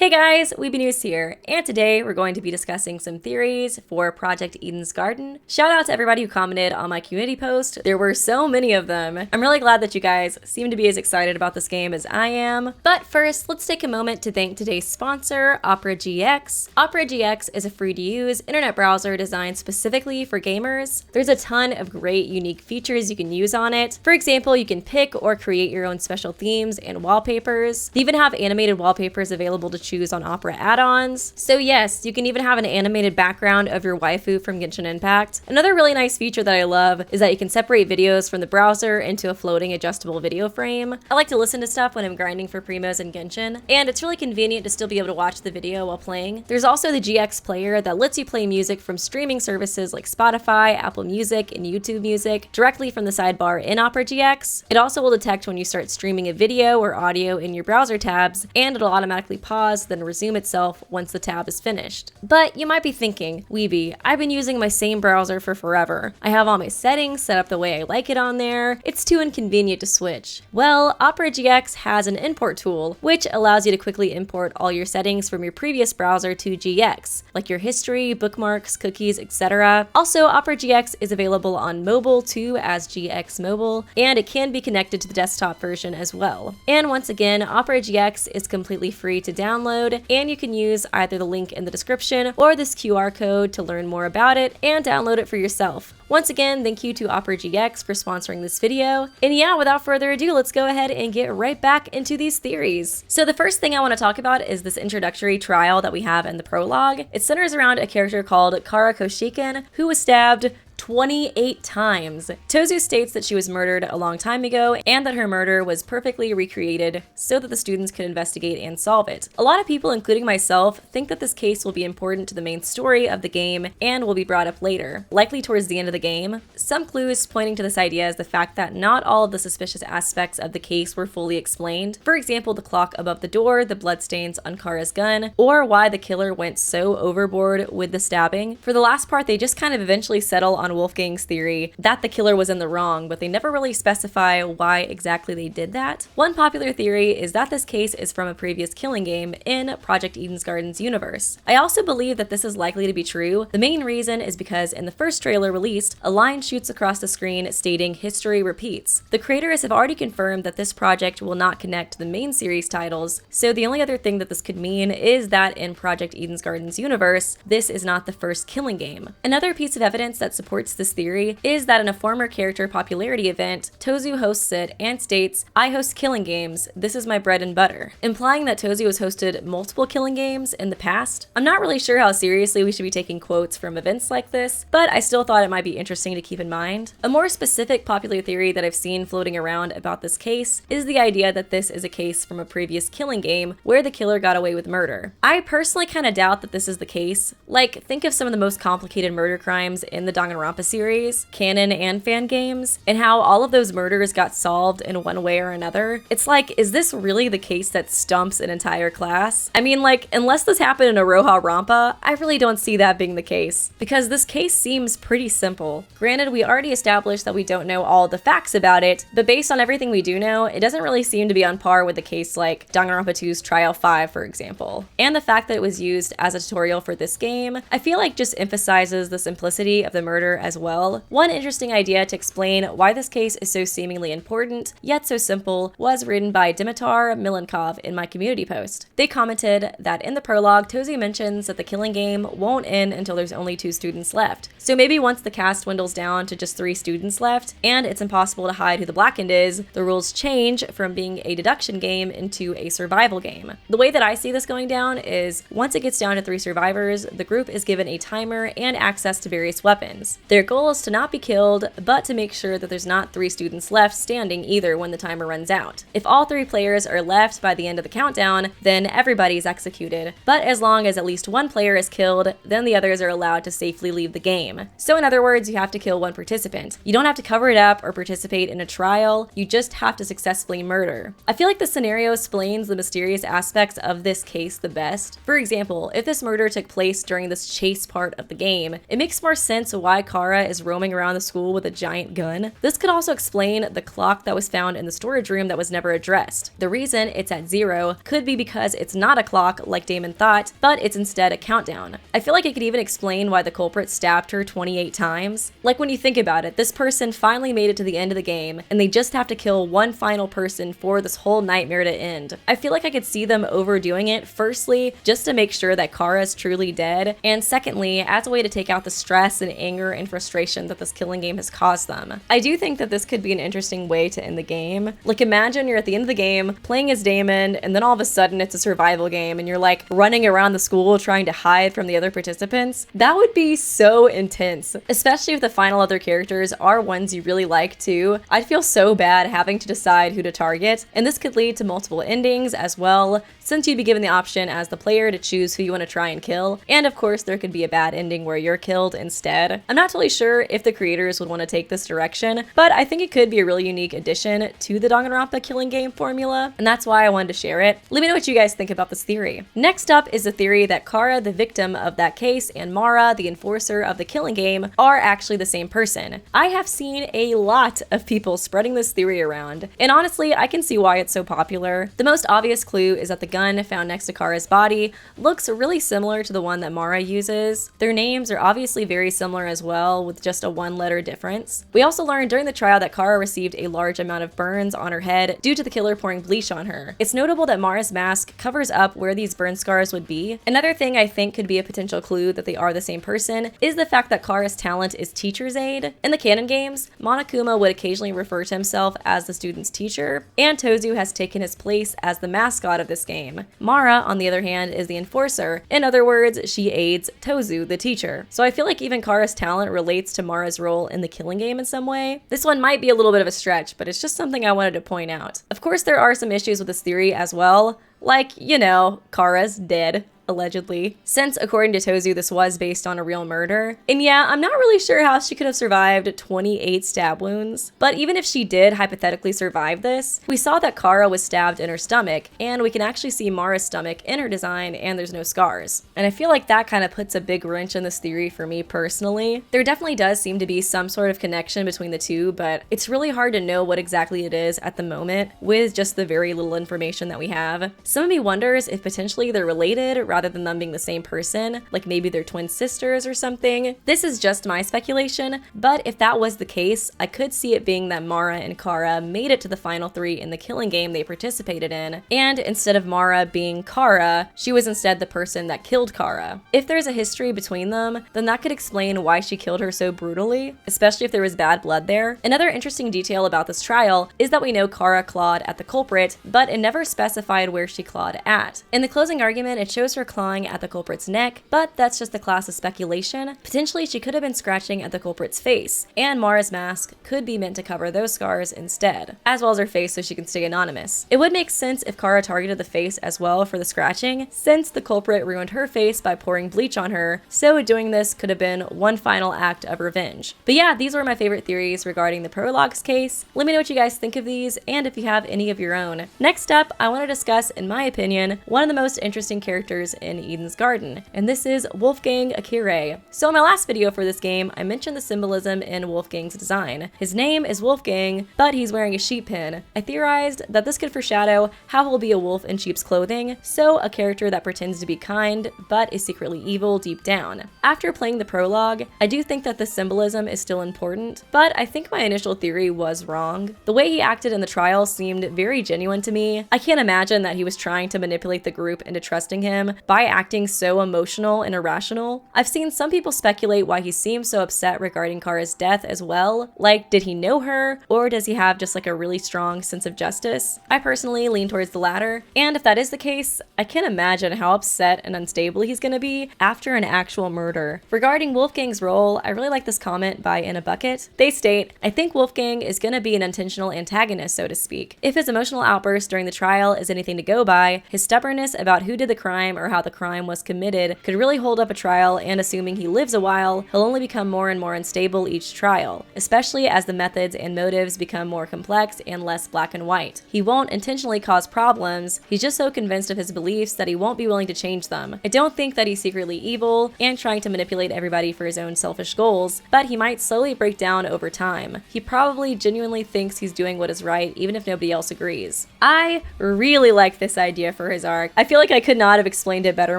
Hey guys, Weeby Newz here, and today we're going to be discussing some theories for Project Eden's Garden. Shout out to everybody who commented on my community post. There were so many of them. I'm really glad that you guys seem to be as excited about this game as I am. But first, let's take a moment to thank today's sponsor, Opera GX. Opera GX is a free-to-use internet browser designed specifically for gamers. There's a ton of great, unique features you can use on it. For example, you can pick or create your own special themes and wallpapers. They even have animated wallpapers available to choose on Opera add-ons. So yes, you can even have an animated background of your waifu from Genshin Impact. Another really nice feature that I love is that you can separate videos from the browser into a floating adjustable video frame. I like to listen to stuff when I'm grinding for primos in Genshin, and it's really convenient to still be able to watch the video while playing. There's also the GX player that lets you play music from streaming services like Spotify, Apple Music, and YouTube Music directly from the sidebar in Opera GX. It also will detect when you start streaming a video or audio in your browser tabs, and it'll automatically pause, then resume itself once the tab is finished. But you might be thinking, Weeby, I've been using my same browser for forever. I have all my settings set up the way I like it on there. It's too inconvenient to switch. Well, Opera GX has an import tool, which allows you to quickly import all your settings from your previous browser to GX, like your history, bookmarks, cookies, etc. Also, Opera GX is available on mobile too as GX Mobile, and it can be connected to the desktop version as well. And once again, Opera GX is completely free to download, and you can use either the link in the description or this QR code to learn more about it and download it for yourself. Once again, thank you to Opera GX for sponsoring this video. And yeah, without further ado, let's go ahead and get right back into these theories. So the first thing I want to talk about is this introductory trial that we have in the prologue. It centers around a character called Kara Koshikin, who was stabbed 28 times. Tozu states that she was murdered a long time ago and that her murder was perfectly recreated so that the students could investigate and solve it. A lot of people, including myself, think that this case will be important to the main story of the game and will be brought up later, likely towards the end of the game. Some clues pointing to this idea is the fact that not all of the suspicious aspects of the case were fully explained. For example, the clock above the door, the bloodstains on Kara's gun, or why the killer went so overboard with the stabbing. For the last part, they just kind of eventually settle on Wolfgang's theory that the killer was in the wrong, but they never really specify why exactly they did that. One popular theory is that this case is from a previous killing game in Project Eden's Garden's universe. I also believe that this is likely to be true. The main reason is because in the first trailer released, a line shoots across the screen stating "History repeats." The creators have already confirmed that this project will not connect to the main series titles, so the only other thing that this could mean is that in Project Eden's Garden's universe, this is not the first killing game. Another piece of evidence that supports this theory is that in a former character popularity event, Tozu hosts it and states, "I host killing games, this is my bread and butter," implying that Tozu has hosted multiple killing games in the past. I'm not really sure how seriously we should be taking quotes from events like this, but I still thought it might be interesting to keep in mind. A more specific popular theory that I've seen floating around about this case is the idea that this is a case from a previous killing game where the killer got away with murder. I personally kind of doubt that this is the case. Like, think of some of the most complicated murder crimes in the Danganronpa series, canon and fan games, and how all of those murders got solved in one way or another. It's like, is this really the case that stumps an entire class? I mean, like, unless this happened in Aroha Rampa, I really don't see that being the case, because this case seems pretty simple. Granted, we already established that we don't know all the facts about it, but based on everything we do know, it doesn't really seem to be on par with a case like Danganronpa 2's Trial 5, for example. And the fact that it was used as a tutorial for this game, I feel like just emphasizes the simplicity of the murder as well. One interesting idea to explain why this case is so seemingly important, yet so simple, was written by Dimitar Milenkov in my community post. They commented that in the prologue, Tozu mentions that the killing game won't end until there's only 2 students left. So maybe once the cast dwindles down to just 3 students left, and it's impossible to hide who the Blackened is, the rules change from being a deduction game into a survival game. The way that I see this going down is, once it gets down to 3 survivors, the group is given a timer and access to various weapons. Their goal is to not be killed, but to make sure that there's not 3 students left standing either when the timer runs out. If all 3 players are left by the end of the countdown, then everybody's executed. But as long as at least 1 player is killed, then the others are allowed to safely leave the game. So in other words, you have to kill 1 participant. You don't have to cover it up or participate in a trial, you just have to successfully murder. I feel like this scenario explains the mysterious aspects of this case the best. For example, if this murder took place during this chase part of the game, it makes more sense why Kara is roaming around the school with a giant gun. This could also explain the clock that was found in the storage room that was never addressed. The reason it's at 0 could be because it's not a clock like Damon thought, but it's instead a countdown. I feel like it could even explain why the culprit stabbed her 28 times. Like, when you think about it, this person finally made it to the end of the game, and they just have to kill one final person for this whole nightmare to end. I feel like I could see them overdoing it, firstly, just to make sure that Kara is truly dead, and secondly, as a way to take out the stress and anger and frustration that this killing game has caused them. I do think that this could be an interesting way to end the game. Like, imagine you're at the end of the game, playing as Damon, and then all of a sudden it's a survival game, and you're like running around the school trying to hide from the other participants. That would be so intense, especially if the final other characters are ones you really like too. I'd feel so bad having to decide who to target, and this could lead to multiple endings as well, since you'd be given the option as the player to choose who you want to try and kill, and of course there could be a bad ending where you're killed instead. I'm not totally sure if the creators would want to take this direction, but I think it could be a really unique addition to the Danganronpa killing game formula, and that's why I wanted to share it. Let me know what you guys think about this theory. Next up is the theory that Kara, the victim of that case, and Mara, the enforcer of the killing game, are actually the same person. I have seen a lot of people spreading this theory around, and honestly, I can see why it's so popular. The most obvious clue is that the gun found next to Kara's body looks really similar to the one that Mara uses. Their names are obviously very similar as well, with just a one-letter difference. We also learned during the trial that Kara received a large amount of burns on her head due to the killer pouring bleach on her. It's notable that Mara's mask covers up where these burn scars would be. Another thing I think could be a potential clue that they are the same person is the fact that Kara's talent is teacher's aide. In the canon games, Monokuma would occasionally refer to himself as the student's teacher, and Tozu has taken his place as the mascot of this game. Mara, on the other hand, is the enforcer. In other words, she aids Tozu, the teacher. So I feel like even Kara's talent relates to Mara's role in the killing game in some way. This one might be a little bit of a stretch, but it's just something I wanted to point out. Of course, there are some issues with this theory as well. Like, you know, Kara's dead, allegedly, since according to Tozu this was based on a real murder. And yeah, I'm not really sure how she could have survived 28 stab wounds, but even if she did hypothetically survive this, we saw that Kara was stabbed in her stomach, and we can actually see Mara's stomach in her design, and there's no scars. And I feel like that kind of puts a big wrench in this theory for me personally. There definitely does seem to be some sort of connection between the two, but it's really hard to know what exactly it is at the moment with just the very little information that we have. Some of me wonders if potentially they're related rather than them being the same person, like maybe they're twin sisters or something. This is just my speculation, but if that was the case, I could see it being that Mara and Kara made it to the final 3 in the killing game they participated in, and instead of Mara being Kara, she was instead the person that killed Kara. If there's a history between them, then that could explain why she killed her so brutally, especially if there was bad blood there. Another interesting detail about this trial is that we know Kara clawed at the culprit, but it never specified where she clawed at. In the closing argument, it shows her clawing at the culprit's neck, but that's just a class of speculation. Potentially, she could have been scratching at the culprit's face, and Mara's mask could be meant to cover those scars instead, as well as her face so she can stay anonymous. It would make sense if Kara targeted the face as well for the scratching, since the culprit ruined her face by pouring bleach on her, so doing this could have been one final act of revenge. But yeah, these were my favorite theories regarding the Prologues case. Let me know what you guys think of these, and if you have any of your own. Next up, I want to discuss, in my opinion, one of the most interesting characters in Eden's Garden, and this is Wolfgang Akire. So in my last video for this game, I mentioned the symbolism in Wolfgang's design. His name is Wolfgang, but he's wearing a sheep pin. I theorized that this could foreshadow how he'll be a wolf in sheep's clothing, so a character that pretends to be kind, but is secretly evil deep down. After playing the prologue, I do think that the symbolism is still important, but I think my initial theory was wrong. The way he acted in the trial seemed very genuine to me. I can't imagine that he was trying to manipulate the group into trusting him by acting so emotional and irrational. I've seen some people speculate why he seems so upset regarding Kara's death as well. Like, did he know her, or does he have just like a really strong sense of justice? I personally lean towards the latter, and if that is the case, I can't imagine how upset and unstable he's gonna be after an actual murder. Regarding Wolfgang's role, I really like this comment by In a Bucket. They state, I think Wolfgang is gonna be an intentional antagonist, so to speak. If his emotional outburst during the trial is anything to go by, his stubbornness about who did the crime or how the crime was committed could really hold up a trial, and assuming he lives a while, he'll only become more and more unstable each trial, especially as the methods and motives become more complex and less black and white. He won't intentionally cause problems, he's just so convinced of his beliefs that he won't be willing to change them. I don't think that he's secretly evil and trying to manipulate everybody for his own selfish goals, but he might slowly break down over time. He probably genuinely thinks he's doing what is right, even if nobody else agrees. I really like this idea for his arc. I feel like I could not have explained it better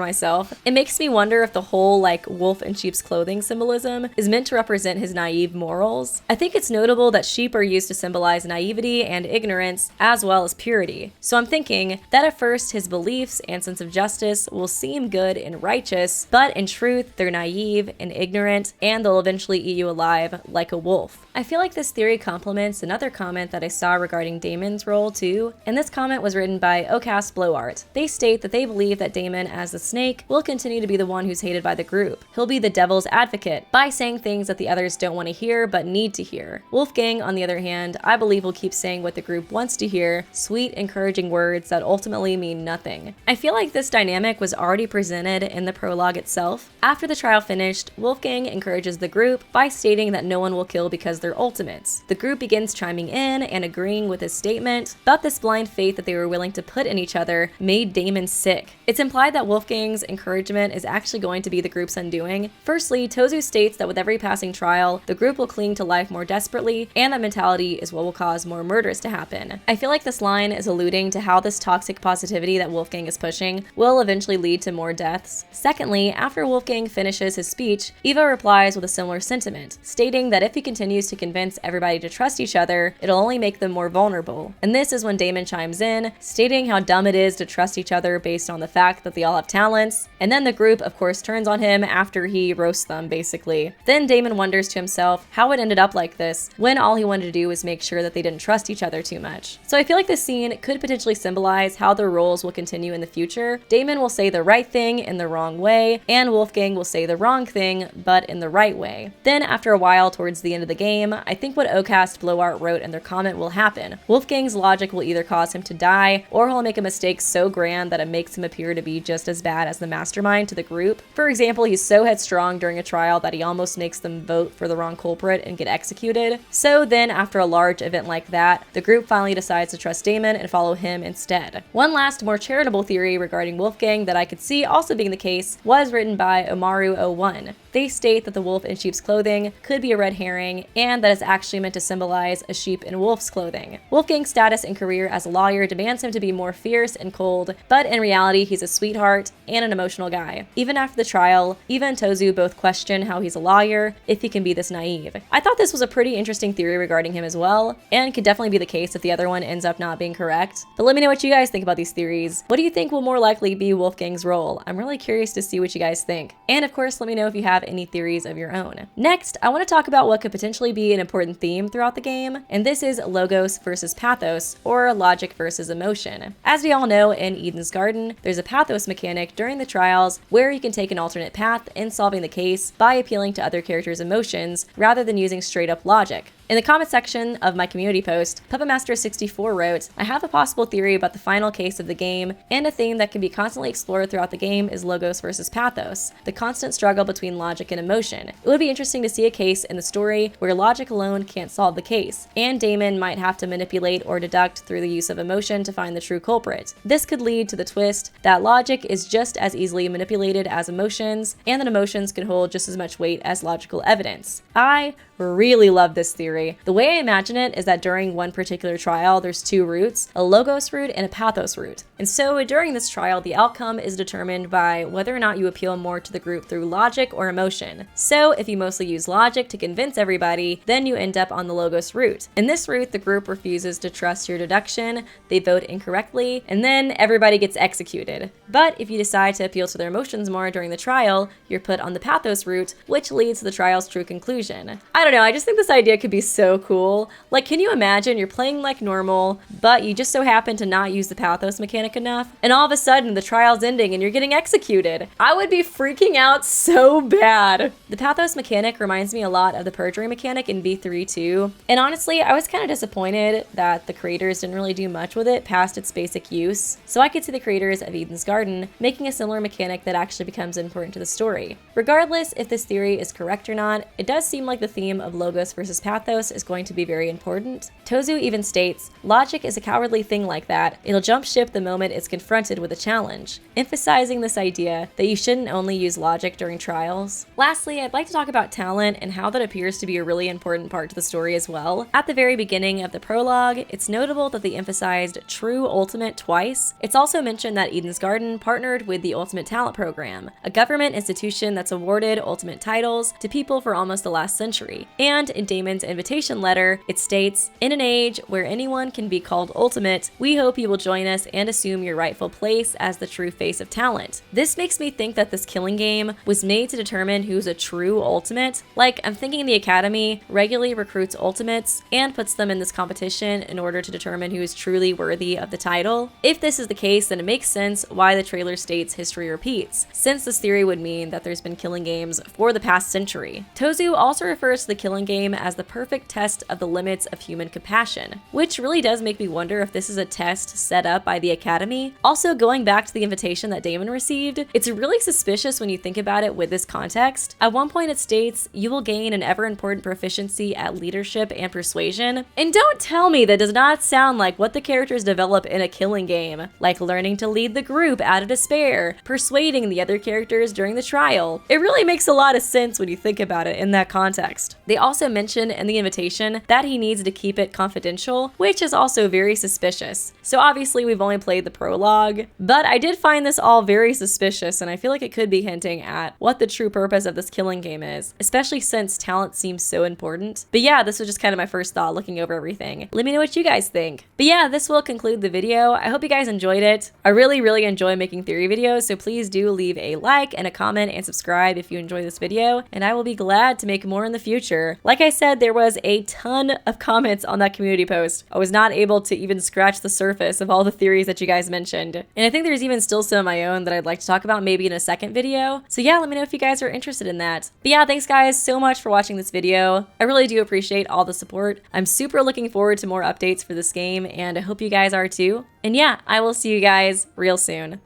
myself. It makes me wonder if the whole wolf in sheep's clothing symbolism is meant to represent his naive morals. I think it's notable that sheep are used to symbolize naivety and ignorance as well as purity. So I'm thinking that at first his beliefs and sense of justice will seem good and righteous, but in truth they're naive and ignorant, and they'll eventually eat you alive like a wolf. I feel like this theory complements another comment that I saw regarding Damon's role too, and this comment was written by Ocast Blowart. They state that they believe that Damon, as the snake, will continue to be the one who's hated by the group. He'll be the devil's advocate by saying things that the others don't want to hear but need to hear. Wolfgang, on the other hand, I believe will keep saying what the group wants to hear, sweet, encouraging words that ultimately mean nothing. I feel like this dynamic was already presented in the prologue itself. After the trial finished, Wolfgang encourages the group by stating that no one will kill because they're ultimates. The group begins chiming in and agreeing with his statement, but this blind faith that they were willing to put in each other made Damon sick. It's implied that Wolfgang's encouragement is actually going to be the group's undoing. Firstly, Tozu states that with every passing trial, the group will cling to life more desperately, and that mentality is what will cause more murders to happen. I feel like this line is alluding to how this toxic positivity that Wolfgang is pushing will eventually lead to more deaths. Secondly, after Wolfgang finishes his speech, Eva replies with a similar sentiment, stating that if he continues to convince everybody to trust each other, it'll only make them more vulnerable. And this is when Damon chimes in, stating how dumb it is to trust each other based on the fact that they all have talents, and then the group of course turns on him after he roasts them basically. Then Damon wonders to himself how it ended up like this, when all he wanted to do was make sure that they didn't trust each other too much. So I feel like this scene could potentially symbolize how their roles will continue in the future. Damon will say the right thing in the wrong way, and Wolfgang will say the wrong thing, but in the right way. Then after a while, towards the end of the game, I think what Ocast Blowart wrote in their comment will happen. Wolfgang's logic will either cause him to die, or he'll make a mistake so grand that it makes him appear to be just as bad as the mastermind to the group. For example, he's so headstrong during a trial that he almost makes them vote for the wrong culprit and get executed. So then after a large event like that, the group finally decides to trust Damon and follow him instead. One last more charitable theory regarding Wolfgang that I could see also being the case was written by Omaru01. They state that the wolf in sheep's clothing could be a red herring, and that it's actually meant to symbolize a sheep in wolf's clothing. Wolfgang's status and career as a lawyer demands him to be more fierce and cold, but in reality he's a sweetheart and an emotional guy. Even after the trial, Eva and Tozu both question how he's a lawyer if he can be this naive. I thought this was a pretty interesting theory regarding him as well, and could definitely be the case if the other one ends up not being correct. But let me know what you guys think about these theories. What do you think will more likely be Wolfgang's role? I'm really curious to see what you guys think. And of course, let me know if you have any theories of your own. Next, I want to talk about what could potentially be an important theme throughout the game, and this is logos versus pathos, or logic versus emotion. As we all know, in Eden's Garden, there's a pathos mechanic during the trials where you can take an alternate path in solving the case by appealing to other characters' emotions rather than using straight up logic. In the comment section of my community post, PuppetMaster64 wrote, "I have a possible theory about the final case of the game, and a theme that can be constantly explored throughout the game is logos versus pathos, the constant struggle between logic and emotion. It would be interesting to see a case in the story where logic alone can't solve the case, and Damon might have to manipulate or deduct through the use of emotion to find the true culprit. This could lead to the twist that logic is just as easily manipulated as emotions, and that emotions can hold just as much weight as logical evidence." I really love this theory. The way I imagine it is that during one particular trial, there's two routes, a logos route and a pathos route. And so during this trial, the outcome is determined by whether or not you appeal more to the group through logic or emotion. So if you mostly use logic to convince everybody, then you end up on the logos route. In this route, the group refuses to trust your deduction, they vote incorrectly, and then everybody gets executed. But if you decide to appeal to their emotions more during the trial, you're put on the pathos route, which leads to the trial's true conclusion. I don't know, I just think this idea could be so cool. Like, can you imagine you're playing like normal, but you just so happen to not use the pathos mechanic enough, and all of a sudden the trial's ending and you're getting executed? I would be freaking out so bad. The pathos mechanic reminds me a lot of the perjury mechanic in V3 too, and honestly, I was kind of disappointed that the creators didn't really do much with it past its basic use, so I could see the creators of Eden's Garden making a similar mechanic that actually becomes important to the story. Regardless if this theory is correct or not, it does seem like the theme of logos versus pathos is going to be very important. Tozu even states, "Logic is a cowardly thing like that. It'll jump ship the moment it's confronted with a challenge," emphasizing this idea that you shouldn't only use logic during trials. Lastly, I'd like to talk about talent and how that appears to be a really important part to the story as well. At the very beginning of the prologue, it's notable that they emphasized true ultimate twice. It's also mentioned that Eden's Garden partnered with the Ultimate Talent Program, a government institution that's awarded ultimate titles to people for almost the last century. And in Damon's invitation letter, it states, "In an age where anyone can be called ultimate, we hope you will join us and assume your rightful place as the true face of talent." This makes me think that this killing game was made to determine who's a true ultimate. Like, I'm thinking the Academy regularly recruits ultimates and puts them in this competition in order to determine who is truly worthy of the title. If this is the case, then it makes sense why the trailer states history repeats, since this theory would mean that there's been killing games for the past century. Tozu also refers to the killing game as the perfect test of the limits of human compassion, which really does make me wonder if this is a test set up by the Academy. Also, going back to the invitation that Damon received, it's really suspicious when you think about it with this context. At one point it states, "You will gain an ever-important proficiency at leadership and persuasion," and don't tell me that does not sound like what the characters develop in a killing game, like learning to lead the group out of despair, persuading the other characters during the trial. It really makes a lot of sense when you think about it in that context. They also mention in the invitation that he needs to keep it confidential, which is also very suspicious. So obviously we've only played the prologue, but I did find this all very suspicious, and I feel like it could be hinting at what the true purpose of this killing game is, especially since talent seems so important. But yeah, this was just kind of my first thought looking over everything. Let me know what you guys think. But yeah, this will conclude the video. I hope you guys enjoyed it. I really enjoy making theory videos, so please do leave a like and a comment and subscribe if you enjoy this video, and I will be glad to make more in the future. Like I said, there was a ton of comments on that community post. I was not able to even scratch the surface of all the theories that you guys mentioned, and I think there's even still some of my own that I'd like to talk about maybe in a second video. So yeah, let me know if you guys are interested in that. But yeah, thanks guys so much for watching this video. I really do appreciate all the support. I'm super looking forward to more updates for this game, and I hope you guys are too. And yeah, I will see you guys real soon.